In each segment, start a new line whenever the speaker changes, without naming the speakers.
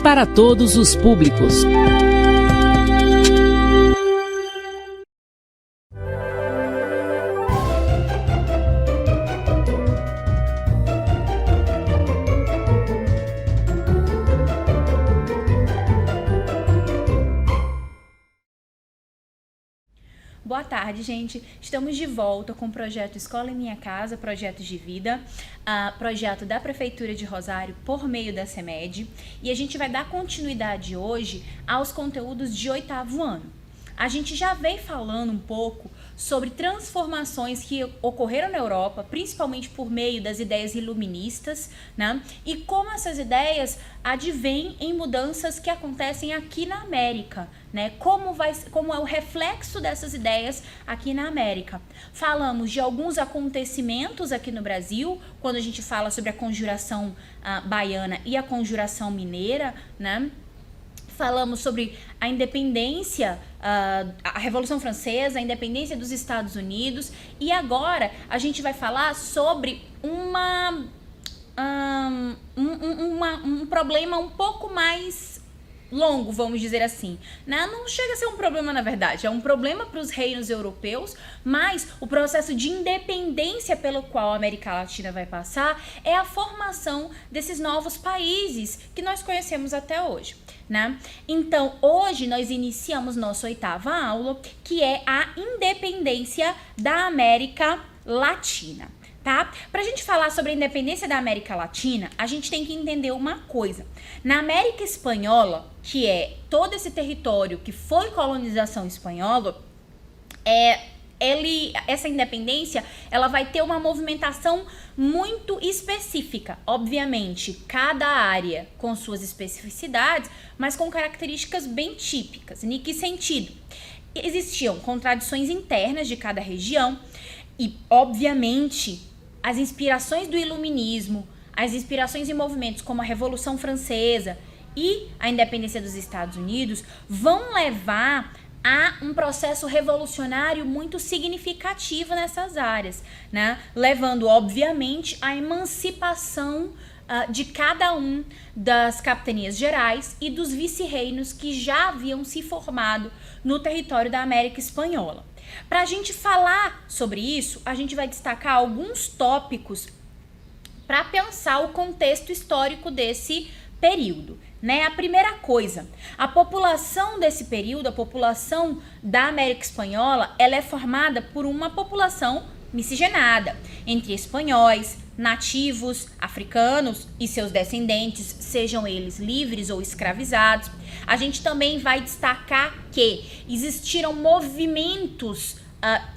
para todos os públicos.
Boa tarde, gente. Estamos de volta com o projeto Escola em Minha Casa, projeto de vida, projeto da Prefeitura de Rosário por meio da CEMED, e a gente vai dar continuidade hoje aos conteúdos de 8º ano. A gente já veio falando um pouco sobre transformações que ocorreram na Europa, principalmente por meio das ideias iluministas, né? E como essas ideias advêm em mudanças que acontecem aqui na América, né? Como é o reflexo dessas ideias aqui na América. Falamos de alguns acontecimentos aqui no Brasil, quando a gente fala sobre a conjuração baiana e a conjuração mineira, né? Falamos sobre a independência, a Revolução Francesa, a independência dos Estados Unidos, e agora a gente vai falar sobre um problema um pouco mais longo, vamos dizer assim. Não chega a ser um problema, na verdade, é um problema para os reinos europeus, mas o processo de independência pelo qual a América Latina vai passar é a formação desses novos países que nós conhecemos até hoje, né? Então, hoje nós iniciamos nossa 8ª aula, que é a independência da América Latina. Tá? Pra gente falar sobre a independência da América Latina, a gente tem que entender uma coisa. Na América Espanhola, que é todo esse território que foi colonização espanhola, essa independência, ela vai ter uma movimentação muito específica. Obviamente, cada área com suas especificidades, mas com características bem típicas. Em que sentido? Existiam contradições internas de cada região e, obviamente, as inspirações do iluminismo, as inspirações em movimentos como a Revolução Francesa e a independência dos Estados Unidos vão levar a um processo revolucionário muito significativo nessas áreas, né? Levando, obviamente, à emancipação de cada um das capitanias gerais e dos vice-reinos que já haviam se formado no território da América Espanhola. Para a gente falar sobre isso, a gente vai destacar alguns tópicos para pensar o contexto histórico desse período, né? A primeira coisa, a população desse período, a população da América Espanhola, ela é formada por uma população miscigenada entre espanhóis, nativos, africanos e seus descendentes, sejam eles livres ou escravizados. A gente também vai destacar que existiram movimentos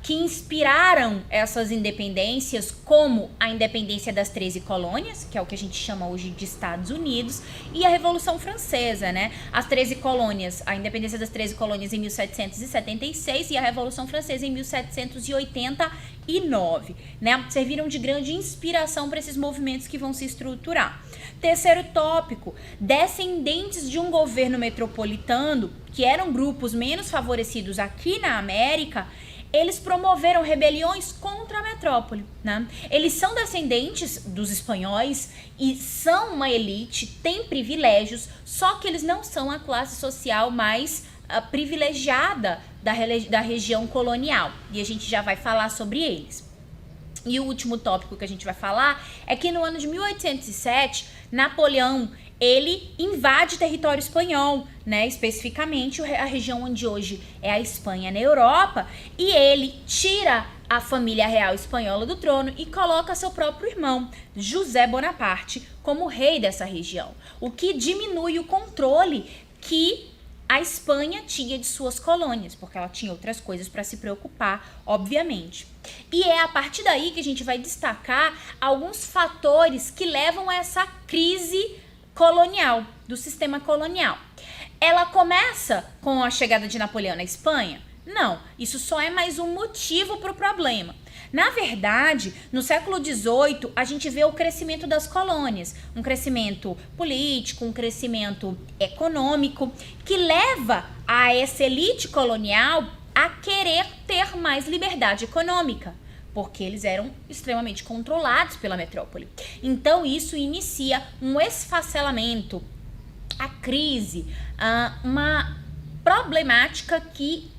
que inspiraram essas independências, como a independência das 13 colônias, que é o que a gente chama hoje de Estados Unidos, e a Revolução Francesa, né? As 13 colônias, a independência das 13 colônias em 1776 e a Revolução Francesa em 1789, né? Serviram de grande inspiração para esses movimentos que vão se estruturar. Terceiro tópico, descendentes de um governo metropolitano, que eram grupos menos favorecidos aqui na América, eles promoveram rebeliões contra a metrópole, né? Eles são descendentes dos espanhóis e são uma elite, têm privilégios, só que eles não são a classe social mais privilegiada da região colonial. E a gente já vai falar sobre eles. E o último tópico que a gente vai falar é que no ano de 1807, Napoleão, ele invade território espanhol, né? Especificamente a região onde hoje é a Espanha na Europa, e ele tira a família real espanhola do trono e coloca seu próprio irmão, José Bonaparte, como rei dessa região, o que diminui o controle que a Espanha tinha de suas colônias, porque ela tinha outras coisas para se preocupar, obviamente. E é a partir daí que a gente vai destacar alguns fatores que levam a essa crise colonial, do sistema colonial. Ela começa com a chegada de Napoleão na Espanha? Não, isso só é mais um motivo para o problema. Na verdade, no século XVIII, a gente vê o crescimento das colônias, um crescimento político, um crescimento econômico, que leva a essa elite colonial a querer ter mais liberdade econômica, porque eles eram extremamente controlados pela metrópole. Então, isso inicia um esfacelamento, a crise, uma problemática que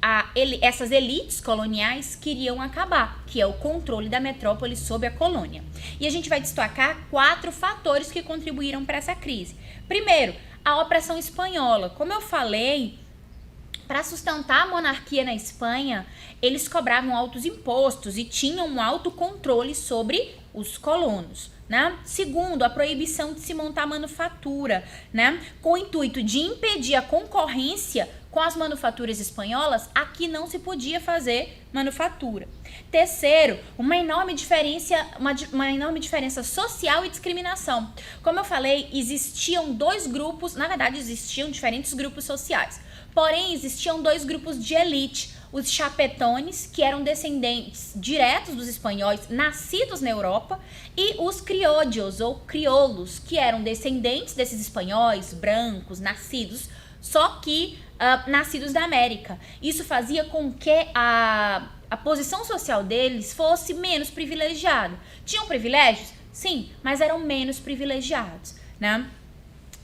essas elites coloniais queriam acabar, que é o controle da metrópole sobre a colônia. E a gente vai destacar 4 fatores que contribuíram para essa crise. Primeiro, a opressão espanhola. Como eu falei, para sustentar a monarquia na Espanha, eles cobravam altos impostos e tinham um alto controle sobre os colonos, né? Segundo, a proibição de se montar manufatura, né? Com o intuito de impedir a concorrência com as manufaturas espanholas, aqui não se podia fazer manufatura. Terceiro, uma enorme diferença social e discriminação. Como eu falei, existiam 2 grupos, na verdade existiam diferentes grupos sociais, porém existiam 2 grupos de elite, os chapetones, que eram descendentes diretos dos espanhóis nascidos na Europa, e os criollos ou crioulos, que eram descendentes desses espanhóis brancos nascidos, só que nascidos da América. Isso fazia com que a posição social deles fosse menos privilegiada. Tinham privilégios? Sim, mas eram menos privilegiados, né?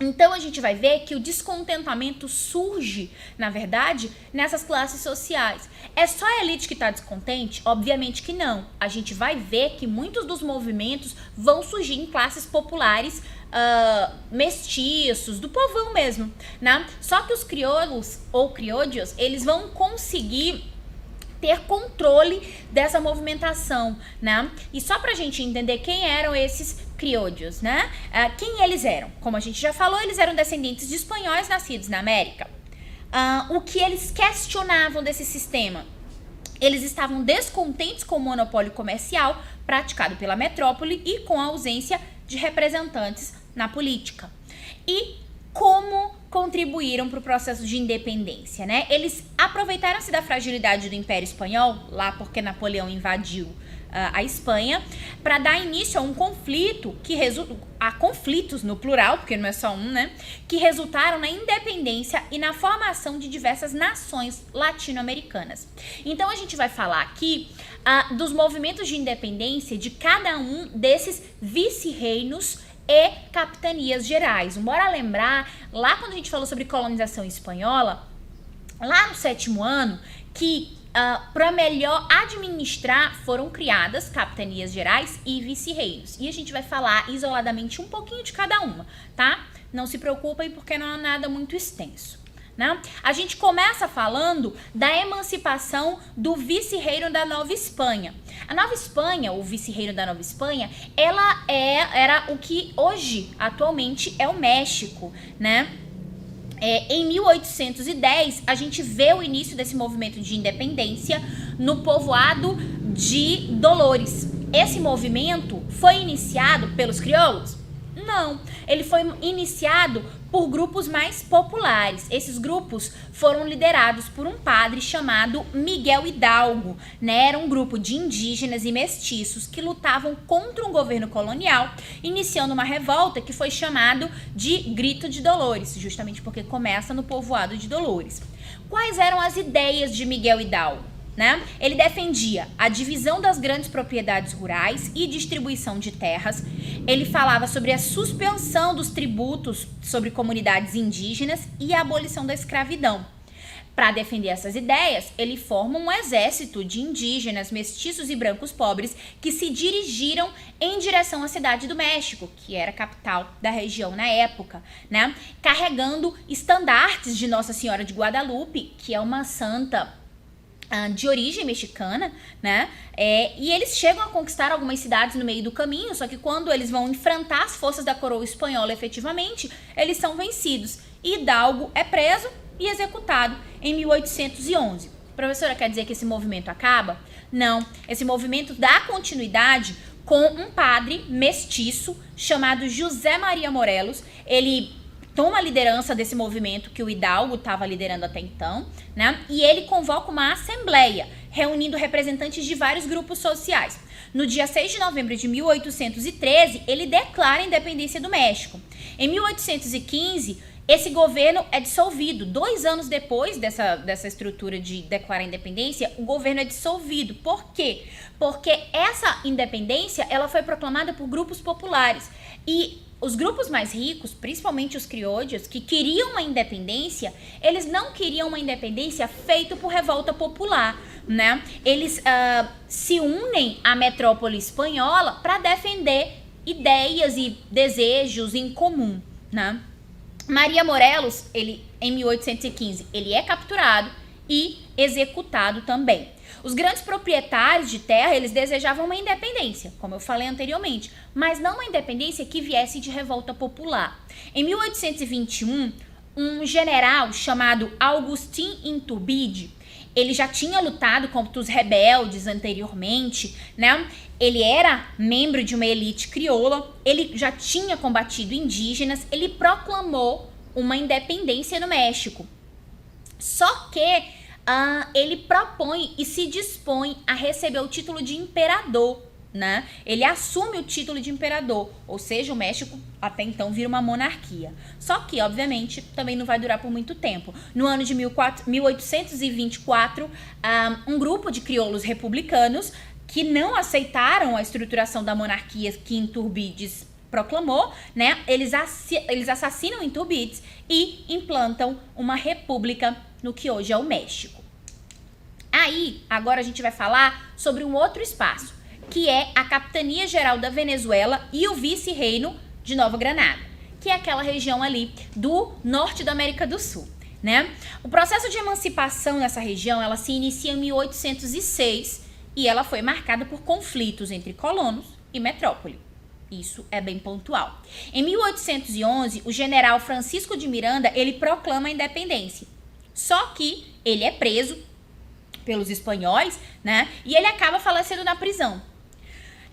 Então a gente vai ver que o descontentamento surge, na verdade, nessas classes sociais. É só a elite que está descontente? Obviamente que não. A gente vai ver que muitos dos movimentos vão surgir em classes populares, mestiços, do povão mesmo, né? Só que os crioulos ou criollos, eles vão conseguir ter controle dessa movimentação, né? E só pra gente entender quem eram esses criollos, né? Quem eles eram? Como a gente já falou, eles eram descendentes de espanhóis nascidos na América. O que eles questionavam desse sistema? Eles estavam descontentes com o monopólio comercial praticado pela metrópole e com a ausência de representantes na política. E como contribuíram para o processo de independência, né? Eles aproveitaram-se da fragilidade do Império Espanhol, lá porque Napoleão invadiu a Espanha, para dar início a um conflito a conflitos no plural, porque não é só um, né? Que resultaram na independência e na formação de diversas nações latino-americanas. Então a gente vai falar aqui dos movimentos de independência de cada um desses vice-reinos e capitanias gerais. Bora lembrar, lá quando a gente falou sobre colonização espanhola, lá no 7º ano, que para melhor administrar foram criadas capitanias gerais e vice-reinos. E a gente vai falar isoladamente um pouquinho de cada uma, tá? Não se preocupem porque não é nada muito extenso, né? A gente começa falando da emancipação do vice-reino da Nova Espanha. A Nova Espanha, o vice-reino da Nova Espanha, era o que hoje, atualmente, é o México, né? Em 1810, a gente vê o início desse movimento de independência no povoado de Dolores. Esse movimento foi iniciado pelos crioulos? Não, ele foi iniciado por grupos mais populares. Esses grupos foram liderados por um padre chamado Miguel Hidalgo, né? Era um grupo de indígenas e mestiços que lutavam contra um governo colonial, iniciando uma revolta que foi chamado de Grito de Dolores, justamente porque começa no povoado de Dolores. Quais eram as ideias de Miguel Hidalgo? Né? Ele defendia a divisão das grandes propriedades rurais e distribuição de terras. Ele falava sobre a suspensão dos tributos sobre comunidades indígenas e a abolição da escravidão. Para defender essas ideias, ele forma um exército de indígenas, mestiços e brancos pobres que se dirigiram em direção à cidade do México, que era a capital da região na época, né? Carregando estandartes de Nossa Senhora de Guadalupe, que é uma santa de origem mexicana, né? E eles chegam a conquistar algumas cidades no meio do caminho, só que quando eles vão enfrentar as forças da coroa espanhola efetivamente, eles são vencidos. Hidalgo é preso e executado em 1811. Professora, quer dizer que esse movimento acaba? Não, esse movimento dá continuidade com um padre mestiço chamado José Maria Morelos. Ele toma a liderança desse movimento que o Hidalgo estava liderando até então, né? E ele convoca uma assembleia, reunindo representantes de vários grupos sociais. No dia 6 de novembro de 1813, ele declara a independência do México. Em 1815, Esse governo é dissolvido. 2 anos depois dessa estrutura de declarar independência, o governo é dissolvido. Por quê? Porque essa independência ela foi proclamada por grupos populares. E os grupos mais ricos, principalmente os criollos, que queriam uma independência, eles não queriam uma independência feita por revolta popular, né? Eles se unem à metrópole espanhola para defender ideias e desejos em comum, né? Maria Morelos, em 1815, ele é capturado e executado também. Os grandes proprietários de terra, eles desejavam uma independência, como eu falei anteriormente, mas não uma independência que viesse de revolta popular. Em 1821, um general chamado Agustín Iturbide, ele já tinha lutado contra os rebeldes anteriormente, né? Ele era membro de uma elite crioula, ele já tinha combatido indígenas, ele proclamou uma independência no México. Só que ele propõe e se dispõe a receber o título de imperador, né? Ele assume o título de imperador, ou seja, o México até então vira uma monarquia. Só que, obviamente, também não vai durar por muito tempo. No ano de 1824, um grupo de crioulos republicanos que não aceitaram a estruturação da monarquia que Iturbides proclamou, né? Eles assassinam Iturbides e implantam uma república no que hoje é o México. Aí, agora a gente vai falar sobre um outro espaço, que é a Capitania Geral da Venezuela e o Vice-Reino de Nova Granada, que é aquela região ali do norte da América do Sul, né? O processo de emancipação nessa região, ela se inicia em 1806 e ela foi marcada por conflitos entre colonos e metrópole. Isso é bem pontual. Em 1811, o general Francisco de Miranda, ele proclama a independência. Só que ele é preso pelos espanhóis, né? E ele acaba falecendo na prisão.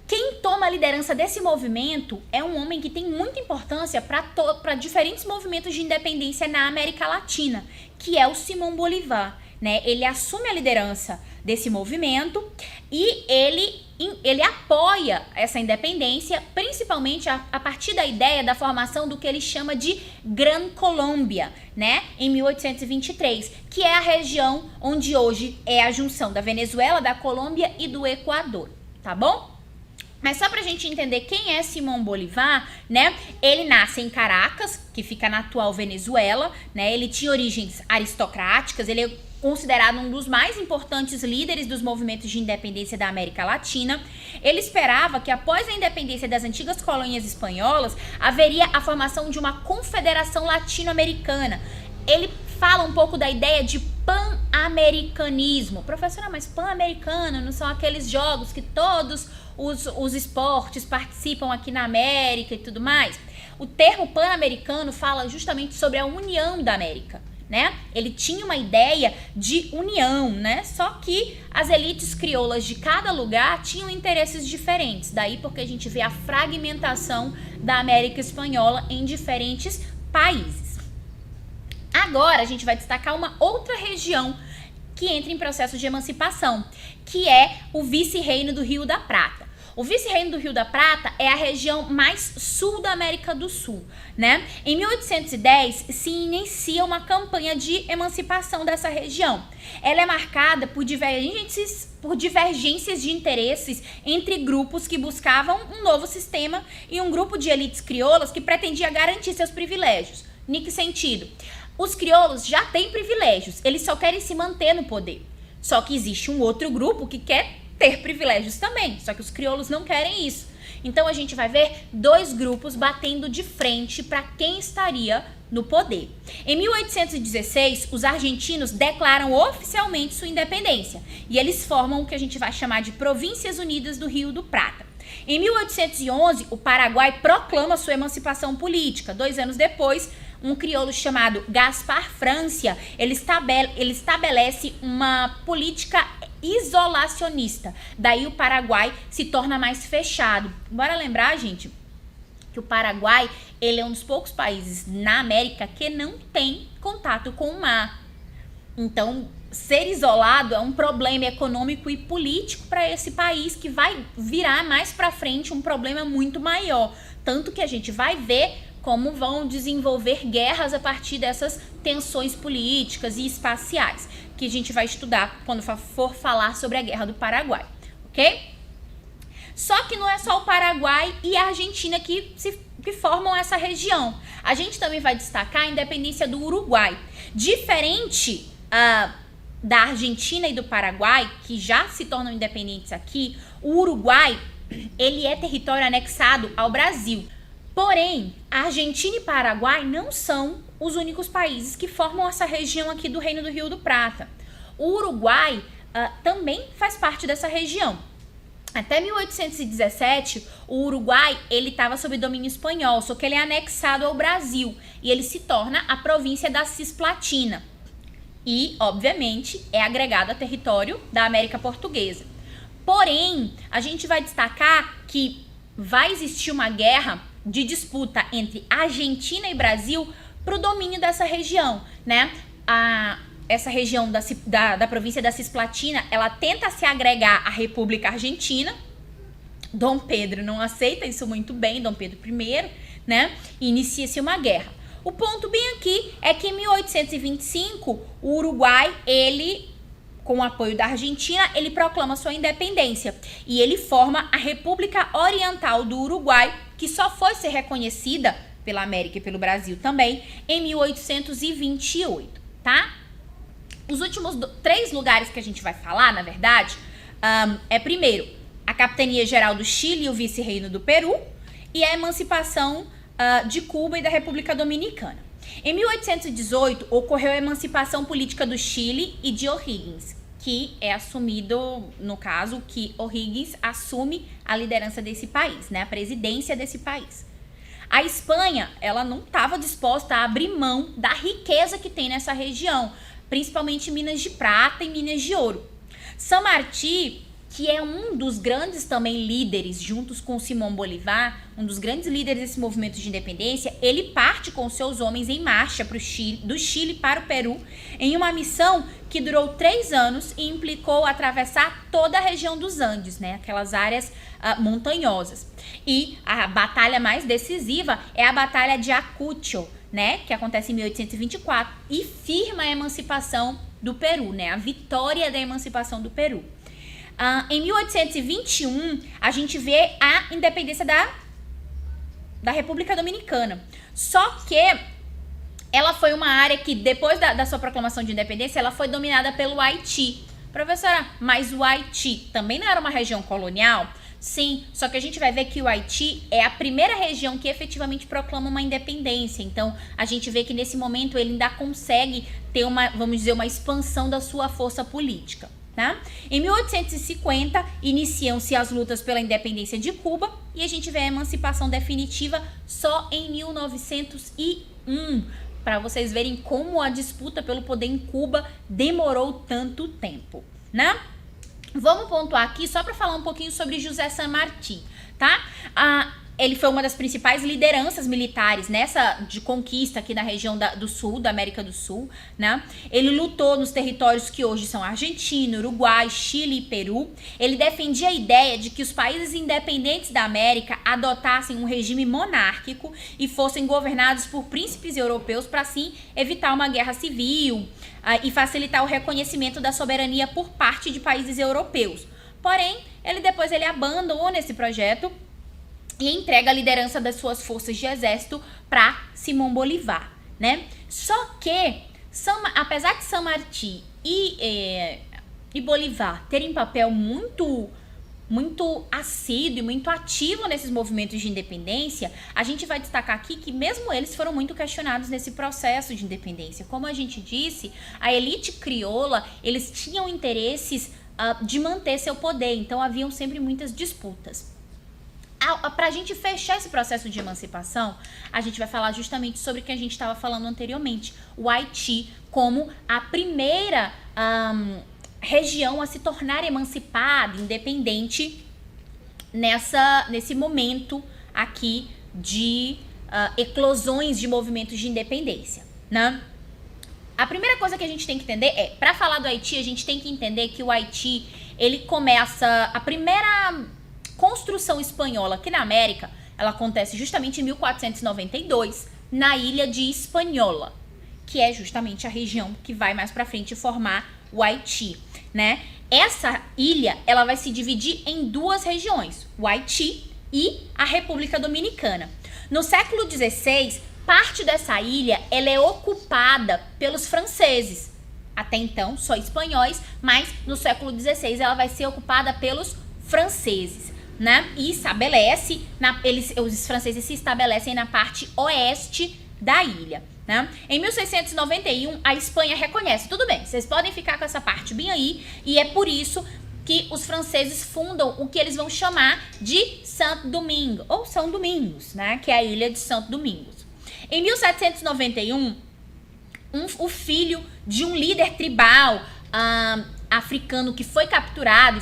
Quem toma a liderança desse movimento é um homem que tem muita importância para diferentes movimentos de independência na América Latina, que é o Simón Bolívar, né? Ele assume a liderança desse movimento e ele apoia essa independência, principalmente a partir da ideia da formação do que ele chama de Gran Colômbia, né? Em 1823, que é a região onde hoje é a junção da Venezuela, da Colômbia e do Equador, tá bom? Mas só pra gente entender quem é Simón Bolívar, né? Ele nasce em Caracas, que fica na atual Venezuela, né? Ele tinha origens aristocráticas, ele é considerado um dos mais importantes líderes dos movimentos de independência da América Latina. Ele esperava que após a independência das antigas colônias espanholas, haveria a formação de uma confederação latino-americana. Ele fala um pouco da ideia de pan-americanismo. Professora, mas pan-americano não são aqueles jogos que todos os esportes participam aqui na América e tudo mais? O termo pan-americano fala justamente sobre a união da América, né? Ele tinha uma ideia de união, né? Só que as elites crioulas de cada lugar tinham interesses diferentes. Daí porque a gente vê a fragmentação da América Espanhola em diferentes países. Agora a gente vai destacar uma outra região que entra em processo de emancipação, que é o Vice-Reino do Rio da Prata. O Vice-Reino do Rio da Prata é a região mais sul da América do Sul, né? Em 1810 se inicia uma campanha de emancipação dessa região. Ela é marcada por divergências de interesses entre grupos que buscavam um novo sistema e um grupo de elites crioulas que pretendia garantir seus privilégios. Em que sentido? Os crioulos já têm privilégios, eles só querem se manter no poder. Só que existe um outro grupo que quer ter privilégios também, só que os crioulos não querem isso. Então a gente vai ver dois grupos batendo de frente para quem estaria no poder. Em 1816, os argentinos declaram oficialmente sua independência e eles formam o que a gente vai chamar de Províncias Unidas do Rio do Prata. Em 1811, o Paraguai proclama sua emancipação política. 2 anos depois, um crioulo chamado Gaspar Francia, ele estabelece uma política isolacionista. Daí o Paraguai se torna mais fechado. Bora lembrar, gente, que o Paraguai, ele é um dos poucos países na América que não tem contato com o mar. Então, ser isolado é um problema econômico e político para esse país que vai virar mais para frente um problema muito maior. Tanto que a gente vai ver como vão desenvolver guerras a partir dessas tensões políticas e espaciais, que a gente vai estudar quando for falar sobre a Guerra do Paraguai, ok? Só que não é só o Paraguai e a Argentina que formam essa região. A gente também vai destacar a independência do Uruguai. Diferente da Argentina e do Paraguai, que já se tornam independentes aqui, o Uruguai, ele é território anexado ao Brasil. Porém, a Argentina e Paraguai não são os únicos países que formam essa região aqui do Reino do Rio do Prata. O Uruguai também faz parte dessa região. Até 1817, o Uruguai ele estava sob domínio espanhol, só que ele é anexado ao Brasil e ele se torna a província da Cisplatina. E, obviamente, é agregado a território da América Portuguesa. Porém, a gente vai destacar que vai existir uma guerra de disputa entre Argentina e Brasil para o domínio dessa região, né? Essa região da província da Cisplatina, ela tenta se agregar à República Argentina. Dom Pedro não aceita isso muito bem, Dom Pedro I, né? E inicia-se uma guerra. O ponto bem aqui é que em 1825, o Uruguai, ele, com o apoio da Argentina, ele proclama sua independência. E ele forma a República Oriental do Uruguai, que só foi ser reconhecida pela América e pelo Brasil também em 1828, tá? Os últimos 3 lugares que a gente vai falar, na verdade, primeiro, a Capitania Geral do Chile e o Vice-Reino do Peru e a emancipação de Cuba e da República Dominicana. Em 1818, ocorreu a emancipação política do Chile e de O'Higgins, que é assumido, no caso, que O'Higgins assume a liderança desse país, né, a presidência desse país. A Espanha, ela não estava disposta a abrir mão da riqueza que tem nessa região, principalmente Minas de Prata e Minas de Ouro. San Martín, que é um dos grandes também líderes, juntos com Simão Bolívar, um dos grandes líderes desse movimento de independência, ele parte com seus homens em marcha do Chile para o Peru, em uma missão que durou 3 anos e implicou atravessar toda a região dos Andes, né, aquelas áreas montanhosas. E a batalha mais decisiva é a Batalha de Ayacucho, né, que acontece em 1824 e firma a emancipação do Peru, né, a vitória da emancipação do Peru. Em 1821, a gente vê a independência da República Dominicana. Só que ela foi uma área que, depois da sua proclamação de independência, ela foi dominada pelo Haiti. Professora, mas o Haiti também não era uma região colonial? Sim, só que a gente vai ver que o Haiti é a primeira região que efetivamente proclama uma independência. Então, a gente vê que nesse momento ele ainda consegue ter vamos dizer, uma expansão da sua força política. Tá? Em 1850, iniciam-se as lutas pela independência de Cuba e a gente vê a emancipação definitiva só em 1901, para vocês verem como a disputa pelo poder em Cuba demorou tanto tempo, né? Vamos pontuar aqui só para falar um pouquinho sobre José San Martín, tá? Ele foi uma das principais lideranças militares de conquista aqui na região do sul, da América do Sul, né? Ele lutou nos territórios que hoje são Argentina, Uruguai, Chile e Peru. Ele defendia a ideia de que os países independentes da América adotassem um regime monárquico e fossem governados por príncipes europeus para, assim, evitar uma guerra civil e facilitar o reconhecimento da soberania por parte de países europeus. Porém, depois ele abandona esse projeto e entrega a liderança das suas forças de exército para Simão Bolívar, né? Só que, apesar de San Martín e Bolívar terem papel muito assíduo e muito ativo nesses movimentos de independência, a gente vai destacar aqui que mesmo eles foram muito questionados nesse processo de independência. Como a gente disse, a elite crioula, eles tinham interesses de manter seu poder, então haviam sempre muitas disputas. Para a gente fechar esse processo de emancipação, a gente vai falar justamente sobre o que a gente estava falando anteriormente. O Haiti como a primeira região a se tornar emancipada, independente, nesse momento aqui de eclosões de movimentos de independência, né? A primeira coisa que a gente tem que entender para falar do Haiti, a gente tem que entender que o Haiti, ele começa, a primeira construção espanhola aqui na América, ela acontece justamente em 1492, na ilha de Hispaniola, que é justamente a região que vai mais para frente formar o Haiti, né? Essa ilha, ela vai se dividir em duas regiões, o Haiti e a República Dominicana. No século XVI, parte dessa ilha, ela é ocupada pelos franceses. Até então, só espanhóis, mas no século XVI ela vai ser ocupada pelos franceses, né? E os franceses se estabelecem na parte oeste da ilha, né? Em 1691, a Espanha reconhece, tudo bem, vocês podem ficar com essa parte bem aí, e é por isso que os franceses fundam o que eles vão chamar de Santo Domingo, ou São Domingos, né? Que é a ilha de Santo Domingos. Em 1791, o filho de um líder tribal africano que foi capturado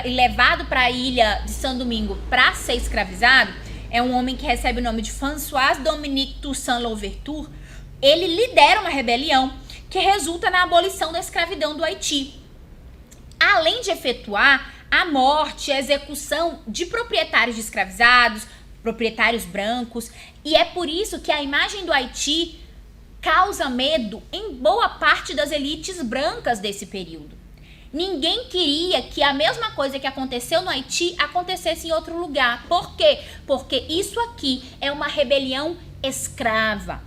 e levado para a ilha de São Domingo para ser escravizado, é um homem que recebe o nome de François Dominique Toussaint Louverture. Ele lidera uma rebelião que resulta na abolição da escravidão do Haiti, além de efetuar a morte e a execução de proprietários de escravizados, proprietários brancos, e é por isso que a imagem do Haiti causa medo em boa parte das elites brancas desse período. Ninguém queria que a mesma coisa que aconteceu no Haiti acontecesse em outro lugar. Por quê? Porque isso aqui é uma rebelião escrava.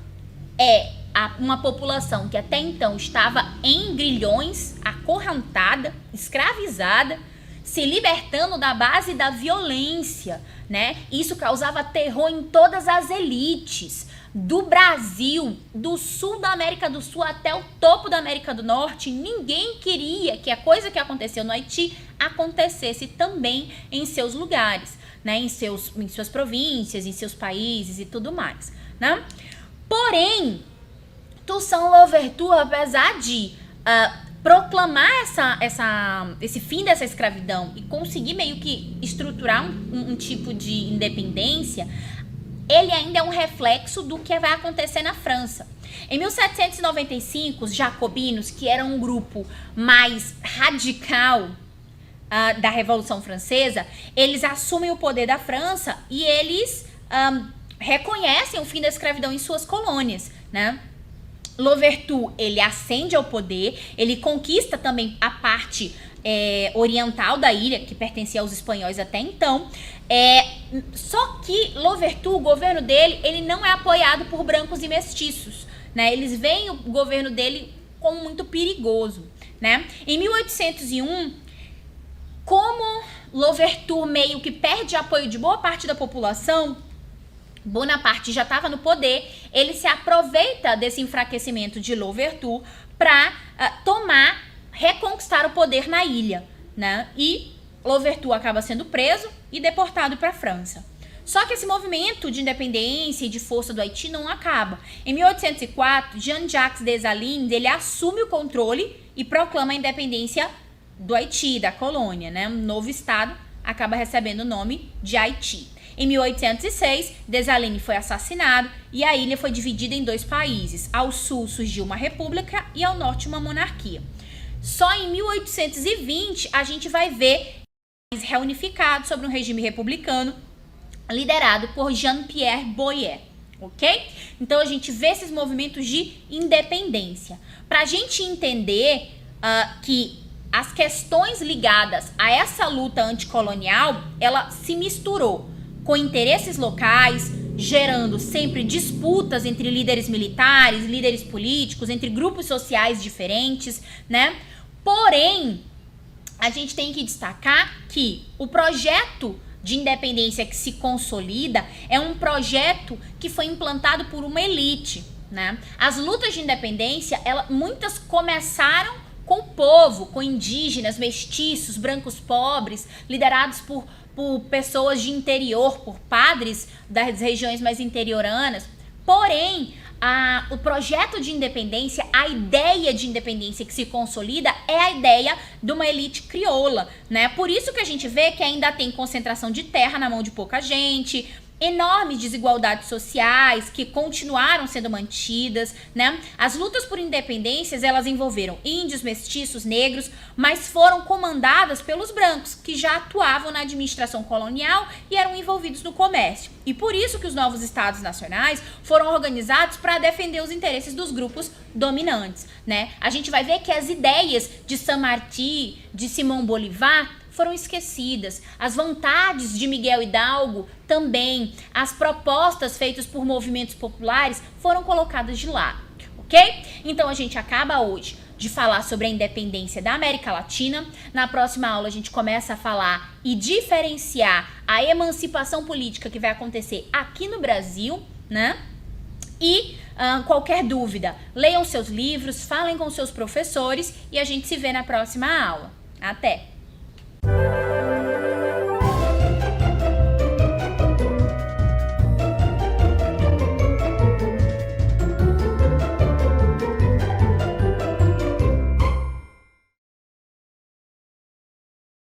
É uma população que até então estava em grilhões, acorrentada, escravizada, se libertando da base da violência, né? Isso causava terror em todas as elites, do Brasil, do sul da América do Sul até o topo da América do Norte. Ninguém queria que a coisa que aconteceu no Haiti acontecesse também em seus lugares, né? Em suas províncias, em seus países e tudo mais, né? Porém, Toussaint Louverture, apesar de proclamar esse fim dessa escravidão e conseguir meio que estruturar um tipo de independência, ele ainda é um reflexo do que vai acontecer na França. Em 1795, os jacobinos, que eram um grupo mais radical da Revolução Francesa, eles assumem o poder da França e eles reconhecem o fim da escravidão em suas colônias, né? Louverture, ele ascende ao poder, ele conquista também a parte oriental da ilha, que pertencia aos espanhóis até então. Só que Louverture, o governo dele, ele não é apoiado por brancos e mestiços, né? Eles veem o governo dele como muito perigoso, né? Em 1801, como Louverture meio que perde apoio de boa parte da população, Bonaparte já estava no poder, ele se aproveita desse enfraquecimento de Louverture para reconquistar o poder na ilha, né? E Louverture acaba sendo preso e deportado para a França. Só que esse movimento de independência e de força do Haiti não acaba. Em 1804, Jean-Jacques Dessalines, ele assume o controle e proclama a independência do Haiti, da colônia, né? Um novo estado acaba recebendo o nome de Haiti. Em 1806, Dessalines foi assassinado e a ilha foi dividida em dois países. Ao sul surgiu uma república e ao norte uma monarquia. Só em 1820 a gente vai ver reunificado sobre um regime republicano liderado por Jean-Pierre Boyer, ok? Então a gente vê esses movimentos de independência. Para a gente entender que as questões ligadas a essa luta anticolonial, ela se misturou com interesses locais, gerando sempre disputas entre líderes militares, líderes políticos, entre grupos sociais diferentes, né? Porém, a gente tem que destacar que o projeto de independência que se consolida é um projeto que foi implantado por uma elite, né? As lutas de independência, muitas começaram com o povo, com indígenas, mestiços, brancos pobres, liderados por pessoas de interior, por padres das regiões mais interioranas. Porém, o projeto de independência, a ideia de independência que se consolida é a ideia de uma elite crioula, né? Por isso que a gente vê que ainda tem concentração de terra na mão de pouca gente, enormes desigualdades sociais que continuaram sendo mantidas, né? As lutas por independências, elas envolveram índios, mestiços, negros, mas foram comandadas pelos brancos, que já atuavam na administração colonial e eram envolvidos no comércio. E por isso que os novos estados nacionais foram organizados para defender os interesses dos grupos dominantes, né? A gente vai ver que as ideias de San Martín, de Simão Bolívar, foram esquecidas. As vontades de Miguel Hidalgo também. As propostas feitas por movimentos populares foram colocadas de lado, ok? Então a gente acaba hoje de falar sobre a independência da América Latina. Na próxima aula a gente começa a falar e diferenciar a emancipação política que vai acontecer aqui no Brasil, né? E qualquer dúvida, leiam seus livros, falem com seus professores e a gente se vê na próxima aula. Até!